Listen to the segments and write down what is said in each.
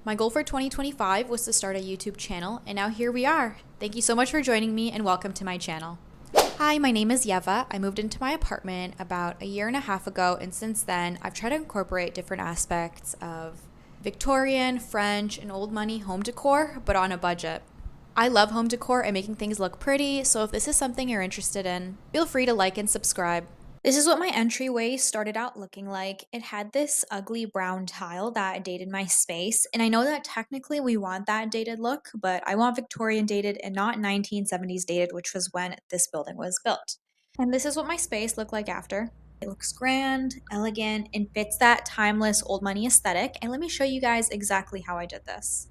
My goal for 2025 was to start a YouTube channel, and now here we are. Thank you so much for joining me and welcome to my channel. Hi, my name is Yeva. I moved into my apartment about a year and a half ago, and since then I've tried to incorporate different aspects of Victorian, French, and old money home decor, but on a budget. I love home decor and making things look pretty, so if this is something you're interested in, feel free to like and subscribe. This is what my entryway started out looking like. It had this ugly brown tile that dated my space, and I know that technically we want that dated look, but I want Victorian dated and not 1970s dated, which was when this building was built. And this is what my space looked like after. It looks grand, elegant, and fits that timeless old money aesthetic, and let me show you guys exactly how I did this.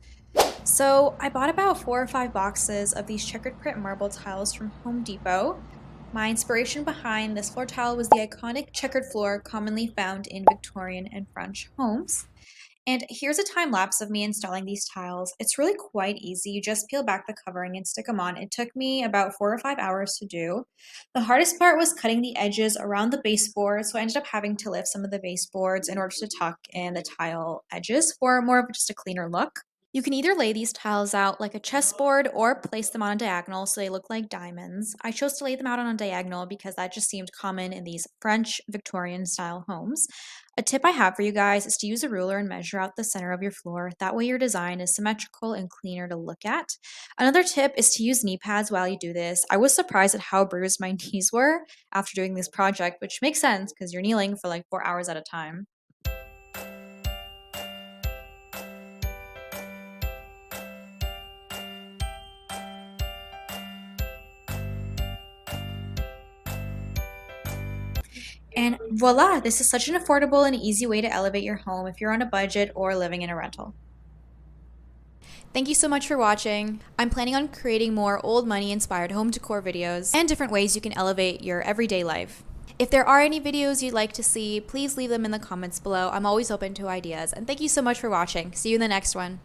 So I bought about 4 or 5 boxes of these checkered print marble tiles from Home Depot. My inspiration behind this floor tile was the iconic checkered floor commonly found in Victorian and French homes. And here's a time lapse of me installing these tiles. It's really quite easy. You just peel back the covering and stick them on. It took me about 4 or 5 hours to do. The hardest part was cutting the edges around the baseboard, so I ended up having to lift some of the baseboards in order to tuck in the tile edges for more of just a cleaner look. You can either lay these tiles out like a chessboard or place them on a diagonal so they look like diamonds. I chose to lay them out on a diagonal because that just seemed common in these French Victorian style homes. A tip I have for you guys is to use a ruler and measure out the center of your floor. That way your design is symmetrical and cleaner to look at. Another tip is to use knee pads while you do this. I was surprised at how bruised my knees were after doing this project, which makes sense because you're kneeling for like 4 hours at a time. And voila, this is such an affordable and easy way to elevate your home if you're on a budget or living in a rental. Thank you so much for watching. I'm planning on creating more old money inspired home decor videos and different ways you can elevate your everyday life. If there are any videos you'd like to see, please leave them in the comments below. I'm always open to ideas. And thank you so much for watching. See you in the next one.